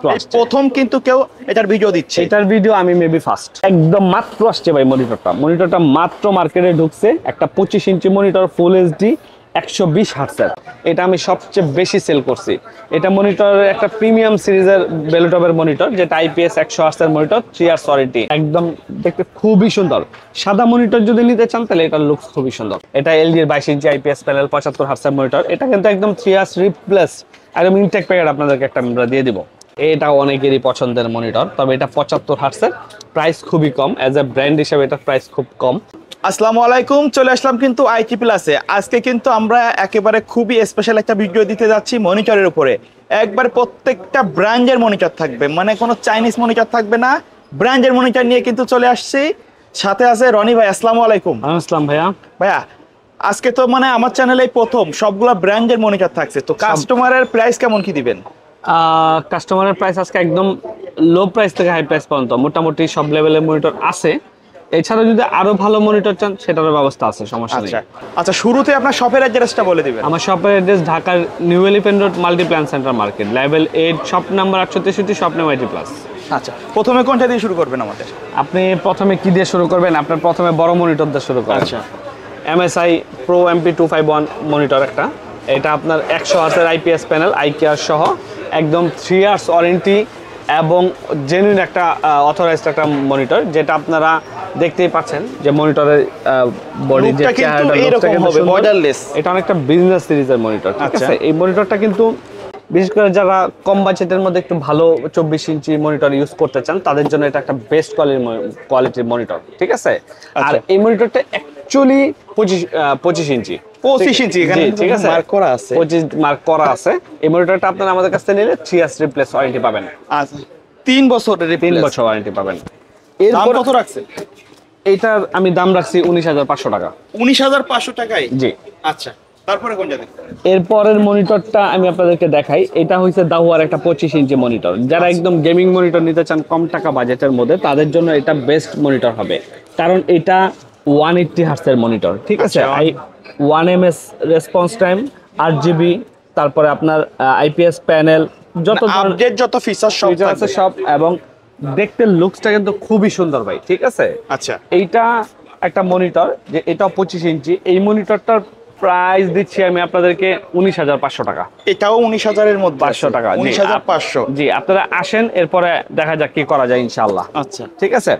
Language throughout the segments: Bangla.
মাত্র আসছে, প্রথম কিন্তু কেউ এটার ভিডিও দিচ্ছে। এটার ভিডিও আমি মেবি ফার্স্ট, একদম মাত্র আসছে ভাই। মনিটরটা মাত্র মার্কেটে ঢুকছে, একটা 25 ইঞ্চি মনিটর ফুল এইচডি 120 হার্টজের। এটা আমি সবচেয়ে বেশি সেল করছি। এটা মনিটরের একটা প্রিমিয়াম সিরিজের বেলোটপের মনিটর, যেটা আইপিএস 100 হার্টজের মনিটর, 3 ইয়ার্স ওয়ারেন্টি, একদম দেখতে খুবই সুন্দর। সাদা মনিটর যদি নিতে চান তাহলে এটার লুকস খুবই সুন্দর। এটা এলজির 22 ইঞ্চি আইপিএস প্যানেল 75 হার্টজের মনিটর। এটা কিন্তু একদম 3 ইয়ার্স রিপ্লেস, একদম ইনটেক প্যাকেট আপনাদেরকে একটা আমরা দিয়ে দিব। এটা অনেকেরই পছন্দের মনিটর, তবে এটা 75 হার্টজের, প্রাইস খুবই কম। অ্যাজ এ ব্র্যান্ড হিসেবে এটার প্রাইস খুব কম। আসসালামু আলাইকুম, চলে আসলাম কিন্তু আইটি প্লাসে। আজকে কিন্তু আমরা একেবারে খুবই স্পেশাল একটা ভিডিও দিতে যাচ্ছি মনিটরের উপরে। একবার প্রত্যেকটা ব্র্যান্ডের মনিটর থাকবে, মানে কোনো চাইনিজ মনিটর থাকবে না, ব্র্যান্ডের মনিটর নিয়ে কিন্তু চলে আসছি। সাথে আছে রনি ভাই। আসসালামু আলাইকুম। আসসালাম ভাইয়া। ভাইয়া আজকে তো মানে আমার চ্যানেলে প্রথম সবগুলো ব্র্যান্ডের মনিটর থাকছে, তো কাস্টমারের প্রাইস কেমন কি দিবেন? কাস্টমারের প্রাইস আজকে একদম লো প্রাইস থেকে হাই প্রাইস পর্যন্ত মোটামুটি সব লেভেলের মনিটর আছে। এছাড়া যদি আরো ভালো মনিটর চান সেটারও ব্যবস্থা আছে, সমস্যা নেই। আচ্ছা, শুরুতে আপনার শপের অ্যাড্রেসটা বলে দিবেন। আমার শপের অ্যাড্রেস ঢাকার new elephant road Multiplan centre market, level 8, shop number 863, shop name IT plus. আচ্ছা, প্রথমে কোনটা দিয়ে শুরু করবেন আমাদের? আপনি প্রথমে কি দিয়ে শুরু করবেন? আপনার প্রথমে বড় মনিটর দিয়ে শুরু করেন। আচ্ছা, MSI Pro MP251 মনিটর একটা। এটা আপনার 100 হার্টজের আইপিএস প্যানেল, আইকেয়ার সহ, একদম 3 ইয়ার্স ওয়ারেন্টি এবং জেনুইন একটা অথরাইজড একটা মনিটর, যেটা আপনারা দেখতেই পাচ্ছেন যে মনিটরের বডি যে চেহারাটা এরকম হবে, বর্ডারলেস। এটা অনেকটা বিজনেস সিরিজের মনিটর, ঠিক আছে? এই মনিটরটা কিন্তু বিশেষ করে যারা কম বাজেটের মধ্যে একটু ভালো 24 ইঞ্চি মনিটর ইউজ করতে চান তাদের জন্য এটা একটা বেস্ট কোয়ালিটির মনিটর, ঠিক আছে? আর এই মনিটরটা অ্যাকচুয়ালি 25 ইঞ্চি, 25 ইঞ্চি এখানে ঠিক আছে, মার্ক করা আছে, 25 মার্ক করা আছে। এই মনিটরটা আপনারা আমাদের কাছ থেকে নিলে 3 ইয়ার্স রিপ্লেস ওয়ারেন্টি পাবেন। আচ্ছা, 3 বছরের 3 বছর ওয়ারেন্টি পাবেন। দাম কত রাখছেন? এইটার আমি দাম রাখছি 19,500 টাকা। 19,500 টাকায়? জি। আচ্ছা, তারপরে কোন জায়গায়? এরপরের মনিটরটা আমি আপনাদেরকে দেখাই। এটা হচ্ছে দাহুয়ার একটা 25 ইঞ্চি মনিটর। যারা একদম গেমিং মনিটর নিতে চান কম টাকা বাজেটের মধ্যে, তাদের জন্য এটা বেস্ট মনিটর হবে, কারণ এটা 180 হার্টজের মনিটর, ঠিক আছে? 1 ms রেসপন্স টাইম, 8 GB, তারপরে আপনার আইপিএস প্যানেল, যত আপডেট যত ফিচার সব আছে সব, এবং দেখতে লুকসটা কিন্তু খুবই সুন্দর ভাই, ঠিক আছে? আচ্ছা, এইটা একটা মনিটর, যে এটাও 25 ইঞ্চি। এই মনিটরটার প্রাইস দিচ্ছি আমি আপনাদেরকে 19,500 টাকা। এটাও 19,000 এর মধ্যে, 500 টাকা। 19,500। জি, আপনারা আসেন, এরপরে দেখা যাক কি করা যায় ইনশাআল্লাহ। আচ্ছা, ঠিক আছে।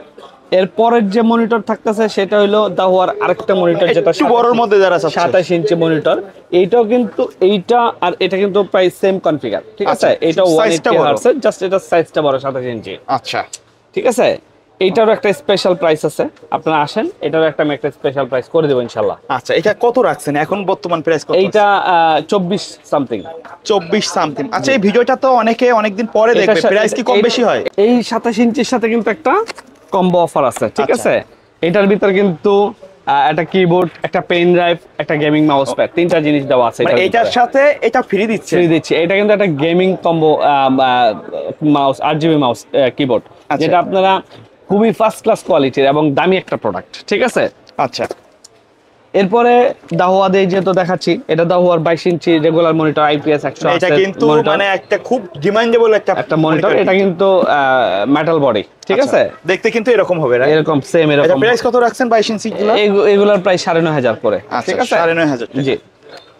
এরপরের যে মনিটর থাকতেছে সেটা হলো দাহুয়ার আরেকটা মনিটর, যেটা একটু বড়র মধ্যে যারা আছে, 27 ইঞ্চি মনিটর। এইটাও কিন্তু এইটা আর এটা কিন্তু প্রায় সেম কনফিগার, ঠিক আছে? এটা 180 হার্টজ, জাস্ট এটা সাইজটা বড়, 27 ইঞ্চি। আচ্ছা, ঠিক আছে। এইটারও একটা স্পেশাল প্রাইস আছে, আপনারা আসেন, এটারও একটা আমি একটা স্পেশাল প্রাইস করে দেব ইনশাআল্লাহ। আচ্ছা, এটা কত রাখছেন এখন বর্তমান প্রাইস কত? এইটা 24 সামথিং। 24 সামথিং। আচ্ছা, এই ভিডিওটা তো অনেকে অনেকদিন পরে দেখবে, প্রাইস কি কম বেশি হয়? এই 27 ইঞ্চির সাথে কিন্তু একটা কম্বো অফার আছে, ঠিক আছে? এটার ভিতরে কিন্তু একটা কিবোর্ড, একটা পেন ড্রাইভ, একটা গেমিং মাউস প্যাড, তিনটা জিনিস দেওয়া আছে। এটার সাথে এটা ফ্রি দিচ্ছে? ফ্রি দিচ্ছে। এটা কিন্তু একটা gaming combo mouse, 8GB mouse keyboard, যেটা আপনারা খুবই ফার্স্ট ক্লাস কোয়ালিটির এবং দামি একটা প্রোডাক্ট, ঠিক আছে? আচ্ছা, এরপরে দাহুয়া দিয়ে যেহেতু দেখাচ্ছি, এটা দাহুয়ার 22 ইঞ্চি রেগুলার মনিটর, আইপিএস 100 এটা কিন্তু মানে একটা খুব ডিমান্ডেবল একটা মনিটর। এটা কিন্তু মেটাল বডি, ঠিক আছে? দেখতে কিন্তু এরকম হবে, রাইট? এরকম সেম এরকম। এটা প্রাইস কত রাখছেন 22 ইঞ্চি গুলো? এগুলোর প্রায় 9,500 করে, ঠিক আছে? 9,500। জি।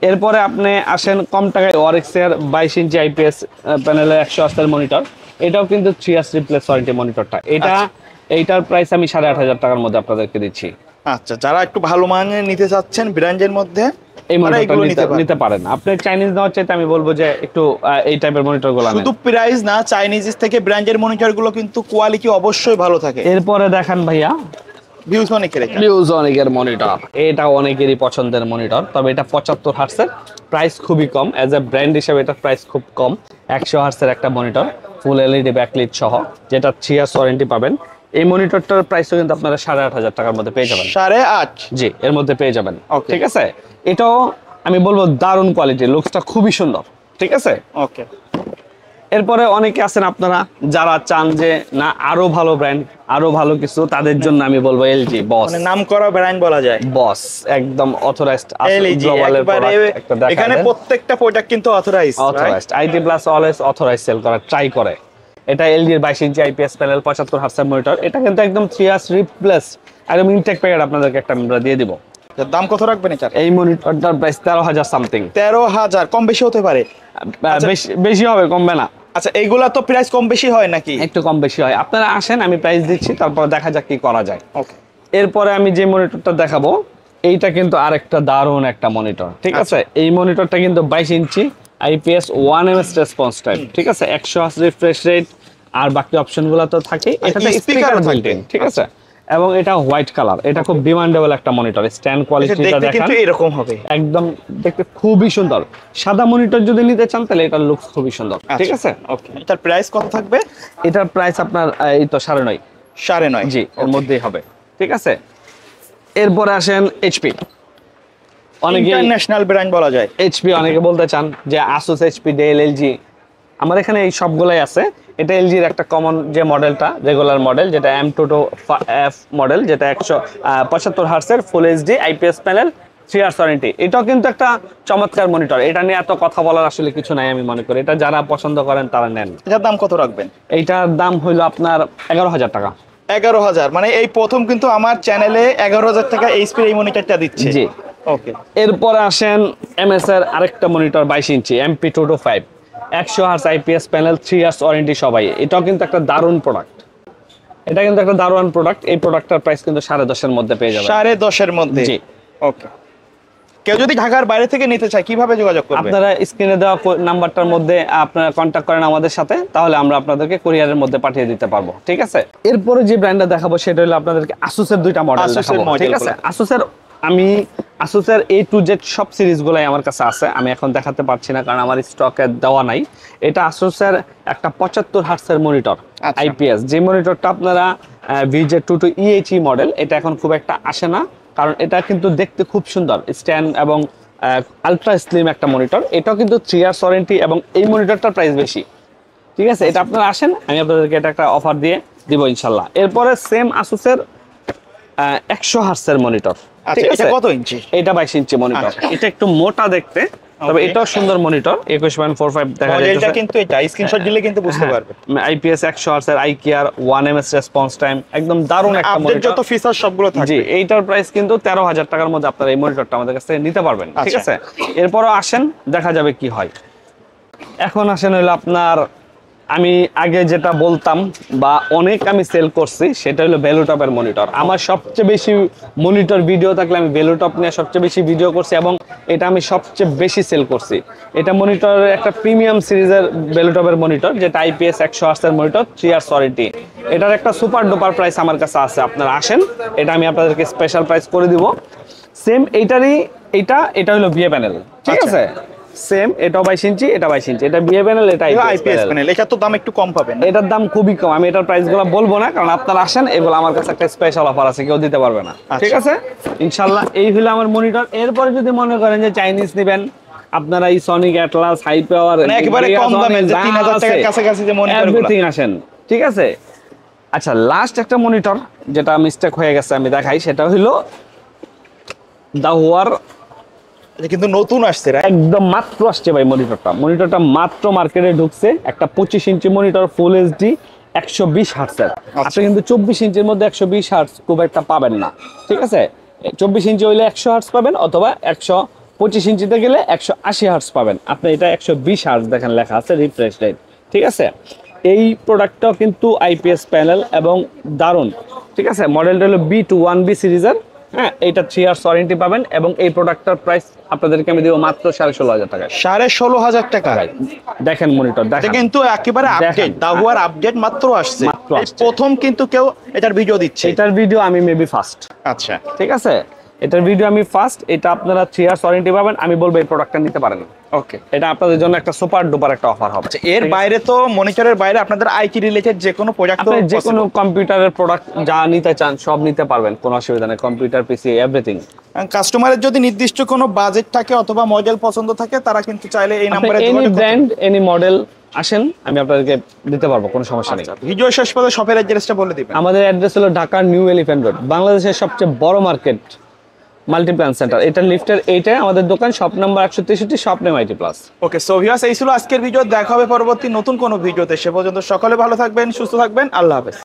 এরপরে আপনি আসেন কম টাকায় ওয়ারেক্স এর 22 ইঞ্চি আইপিএস প্যানেলের 180 মনিটর। এটাও কিন্তু 3 ইয়ার্স রিপ্লেস ওয়ারেন্টি মনিটরটা। এইটার প্রাইস আমি 8,500 টাকার মধ্যে আপনাদেরকে দিচ্ছি। আচ্ছা, যারা একটু ভালো মানের নিতে চাচ্ছেন ব্র্যান্ডের মধ্যে, এই মনিটরটা নিতে পারেন। আপনি চাইনিজ নেওয়ার চাইতে আমি বলবো যে একটু এই টাইপের মনিটরগুলো নেন। শুধু প্রাইস না, চাইনিজ থেকে ব্র্যান্ডের মনিটরগুলো কিন্তু কোয়ালিটি অবশ্যই ভালো থাকে। এরপরে দেখেন ভাইয়া ভিউজনিকের মনিটর। এটা অনেকেরই পছন্দের মনিটর, তবে এটা 75 হার্টজের, প্রাইস খুবই কম। অ্যাজ এ ব্র্যান্ড হিসেবে এটা প্রাইস খুব কম। 100 হার্টজের একটা মনিটর, ফুল এলইডি ব্যাকলাইট সহ, যেটা 3 ইয়ার্স ওয়ারেন্টি পাবেন। এই মনিটরটার প্রাইসও কিন্তু আপনারা 8,500 টাকার মধ্যে পেয়ে যাবেন। 8,500? জি, এর মধ্যে পেয়ে যাবেন, ঠিক আছে? এটাও আমি বলবো দারুণ কোয়ালিটি, লুকসটা খুবই সুন্দর, ঠিক আছে? ওকে। এরপরে অনেকে আছেন আপনারা যারা চান যে না আরো ভালো ব্র্যান্ড, আরো ভালো কিছু, তাদের জন্য আমি বলবো এলজি বস, মানে নামকরা ব্র্যান্ড বলা যায়। বস একদম অথরাইজড এলজি এখানে প্রত্যেকটা প্রোডাক্ট কিন্তু authorized. IT plus always authorized sale করা ট্রাই করে। এটা এলজি এর 22 ইঞ্চি আইপিএস প্যানেল 75 হার্টজের মনিটর। এটা কিন্তু একদম 3 ইয়ার্স রিপ্লেস একদম ইনটেক প্যাকেট আপনাদেরকে একটা আমরা দিয়ে দিব। দাম কত রাখবেন এটার? এই মনিটরটার প্রাইস 13,000 সামথিং। 13,000 কম বেশি হতে পারে? বেশি হবে, কমবে না। আচ্ছা, এইগুলা তো প্রাইস কম বেশি হয় নাকি? একটু কম বেশি হয়। আপনারা আসেন, আমি প্রাইস দিচ্ছি, তারপর দেখা যাক কি করা যায়। ওকে। এরপরে আমি যে মনিটরটা দেখাবো এইটা কিন্তু আরেকটা দারুণ একটা মনিটর, ঠিক আছে। এই মনিটরটা কিন্তু 22 inch IPS 1ms response time, ঠিক আছে। 100 হার্জ রিফ্রেশ রেট আর বাকি অপশনগুলো তো থাকেই। এটাতে স্পিকারও বিল্ট-ইন, ঠিক আছে। এবং এটা হোয়াইট কালার, এটা খুব ডিমান্ডেবল একটা মনিটর। স্ট্যান্ড কোয়ালিটিটা দেখেন কিন্তু এরকম হবে, একদম দেখতে খুবই সুন্দর। সাদা মনিটর যদি নিতে চান তাহলে এটার লুকস খুবই সুন্দর, ঠিক আছে। ওকে, এটার প্রাইস কত থাকবে? এটার প্রাইস আপনার এই তো 9.5। 9.5? জি, এর মধ্যেই হবে, ঠিক আছে। এরপরে আসেন এইচপি। অনেকে ইন্টারন্যাশনাল ব্র্যান্ড বলা যায় এইচপি, অনেকে বলতে চান যে আসুস, এইচপি, ডেল, এলজি। আমার এখানে এই সবগুলাই আছে। এটা এলজির একটা কমন যে মডেলটা, রেগুলার মডেল, যেটা M22F মডেল, যেটা 175 হার্টজের full HD IPS panel, 3 years warranty. এটাও কিন্তু একটা চমৎকার মনিটর। এটা নিয়ে এত কথা বলার আসলে কিছু নাই, আমি মনে করি। এটা যারা পছন্দ করেন তারা নেন। এটার দাম কত রাখবেন? এইটার দাম হইলো আপনার 11,000 টাকা। 11,000? মানে এই প্রথম কিন্তু আমার চ্যানেলে 11,000 টাকা এইচপি এই মনিটরটা দিচ্ছে। জি। ওকে। এরপরে আসেন এমএস এর আরেকটা মনিটর 22 ইঞ্চি MP225 100 hertz IPS panel, 3 years warranty সবাই। এটাও কিন্তু একটা দারুণ প্রোডাক্ট। এটা কিন্তু একটা দারুণ প্রোডাক্ট। এই প্রোডাক্টটার প্রাইস কিন্তু 10.5 এর মধ্যে পেয়ে যাবেন। 10.5 এর মধ্যে? জি। ওকে। কেউ যদি ঢাকার বাইরে থেকে নিতে চায় কিভাবে যোগাযোগ করবে? আপনারা স্ক্রিনে দেওয়া নাম্বারটার মধ্যে আপনারা কন্ট্যাক্ট করেন আমাদের সাথে, তাহলে আমরা আপনাদেরকে কুরিয়ারের মধ্যে পাঠিয়ে দিতে পারবো, ঠিক আছে। এরপরে যে ব্র্যান্ডটা দেখাবো সেটা হলো আপনাদেরকে আসুসের দুইটা মডেল দেখাবো, ঠিক আছে। আসুসের A to Z সব সিরিজগুলাই আমার কাছে আছে। আমি এখন দেখাতে পারছি না কারণ আমার স্টকে দেওয়া নাই। এটা আসুসের একটা 75 হার্টজের মনিটর আইপিএস, যে মনিটরটা আপনারা VJ22 EHE মডেল, এটা এখন খুব একটা আসে না কারণ এটা কিন্তু দেখতে খুব সুন্দর, স্ট্যান্ড এবং আলট্রা স্লিম একটা মনিটর। এটাও কিন্তু 3 ইয়ার্স ওয়ারেন্টি এবং এই মনিটরটার প্রাইস বেশি, ঠিক আছে। এটা আপনারা আসেন, আমি আপনাদেরকে এটা একটা অফার দিয়ে দিব ইনশাল্লাহ। এরপরে সেম আসুসের 100 হার্টজের মনিটর, ঠিক আছে। এটা কত ইঞ্চি? এটা 22 ইঞ্চি মনিটর। এটা একটু মোটা দেখতে, তবে এটাও সুন্দর মনিটর। 21.45 দেখা যাচ্ছে। মডেলটা কিন্তু এটা স্ক্রিনশট দিলে কিন্তু বুঝতে পারবে। আইপিএস 100 হার্টজের আইকিয়ার 1ms রেসপন্স টাইম, একদম দারুণ একটা আপডেট মনিটর। যত ফিচার সবগুলো থাকবে। জি, এইটার প্রাইস কিন্তু 13,000 টাকার মধ্যে আপনারা এই মনিটরটা আমাদের কাছ থেকে নিতে পারবেন, ঠিক আছে। এরপরও আসেন, দেখা যাবে কি হয়। এখন আসেন হলো আপনার, আমি আগে যেটা বলতাম বা অনেক আমি সেল করছি সেটা হলো ভ্যালুটপের মনিটর। আমার সবচেয়ে বেশি মনিটর ভিডিও থাকলে আমি ভ্যালুটপ নিয়ে সবচেয়ে বেশি ভিডিও করছি এবং এটা আমি সবচেয়ে বেশি সেল করছি। এটা মনিটরের একটা প্রিমিয়াম সিরিজের ভ্যালুটপের মনিটর, যেটা আইপিএস 100 হার্টজের মনিটর, 3 ইয়ার্স ওয়ারেন্টি। এটার একটা সুপার ডুপার প্রাইস আমার কাছে আছে। আপনারা আসেন, এটা আমি আপনাদেরকে স্পেশাল প্রাইস করে দিব। সেম এইটারই এটা হলো বিএ প্যানেল, ঠিক আছে। সেম, এটাও 22 ইঞ্চি, এটা 22 ইঞ্চি, এটা বিএ প্যানেল, এটা আইপিএস প্যানেল। এটা তো দাম একটু কম পাবেন। এটার দাম খুবই কম। আমি এটার প্রাইসগুলো বলবো না কারণ আপনারা আসেন, এগুলো আমার কাছে একটা স্পেশাল অফার আছে, কেউ দিতে পারবে না, ঠিক আছে ইনশাআল্লাহ। এই হলো আমার মনিটর। এরপরে যদি মনে করেন যে চাইনিজ নেবেন, আপনারা এই সনিক, অ্যাটলাস, হাই পাওয়ার, একেবারে কম দামে যে 3,000 টাকার কাছাকাছি যে মনিটরগুলো, এভরিথিং আসেন, ঠিক আছে। আচ্ছা, লাস্ট একটা মনিটর যেটা মিস্টেক হয়ে গেছে আমি দেখাই, সেটা হলো দাহুয়ার। এটা কিন্তু নতুন আসছে, একদম মাত্র আসছে ভাই মনিটরটা মাত্র মার্কেটে ঢুকছে। একটা 25 ইঞ্চি মনিটর ফুল এইচডি 120 হার্টজের। আপনি কিন্তু 24 ইঞ্চির মধ্যে 120 হার্টজ খুব একটা পাবেন না, ঠিক আছে। 24 ইঞ্চি হইলে 100 হার্টজ পাবেন, অথবা 125 ইঞ্চিতে গেলে 180 হার্টজ পাবেন। আপনি এটা 120 হার্টজ দেখেন লেখা আছে, রিফ্রেশ রেট, ঠিক আছে। এই প্রোডাক্টটাও কিন্তু আইপিএস প্যানেল এবং দারুণ, ঠিক আছে। মডেলটা হলো B21B সিরিজের, হ্যাঁ। এটা 3 ইয়ার্স ওয়ারেন্টি পাবেন এবং এই প্রোডাক্টটার প্রাইস আপনাদেরকে আমি দিব মাত্র 16,500 টাকা। 16,500 টাকা? দেখেন মনিটর, দেখেন কিন্তু একেবারে আপডেট, দাহুয়ার আপডেট মাত্র আসছে। প্রথম কিন্তু কেউ এটার ভিডিও দিচ্ছে। এটার ভিডিও আমি মেবি ফার্স্ট। আচ্ছা, ঠিক আছে, এটার ভিডিও আমি ফার্স্ট। এটা আপনারা 3 ইয়ার্স ওয়ারেন্টি পাবেন। আমি বলবো এই প্রোডাক্টটা নিতে পারেন। ওকে, এটা আপনাদের জন্য একটা সুপার ডুপার একটা অফার হবে। এর বাইরে তো মনিটরের বাইরে আপনাদের আইটি রিলেটেড যে কোনো প্রোডাক্ট, আপনি যে কোনো কম্পিউটারের প্রোডাক্ট যা নিতে চান সব নিতে পারবেন, কোনো অসুবিধা নেই। কম্পিউটার, পিসি, এভরিথিং। কাস্টমারের যদি নির্দিষ্ট কোনো বাজেট থাকে অথবা মডেল পছন্দ থাকে, তারা কিন্তু চাইলে এই নম্বরে এনি ব্র্যান্ড, এনি মডেল আসেন, আমি আপনাদেরকে দিতে পারবো, কোনো সমস্যা নেই। ভিডিও শেষ পর্যন্ত শপের অ্যাড্রেসটা বলে দিবেন। আমাদের অ্যাড্রেস হলো ঢাকা নিউ এলিফ্যান্ট রোড, বাংলাদেশের সবচেয়ে বড় মার্কেট মাল্টিপ্ল্যান সেন্টার। এটা লিফটের এইটাই আমাদের দোকান, shop number 163, shop name IT plus. Okay, so viewers, এই ছিল আজকের ভিডিও। দেখা হবে পরবর্তী নতুন কোনো ভিডিওতে। সে পর্যন্ত সকলে ভালো থাকবেন, সুস্থ থাকবেন। আল্লাহ হাফেজ।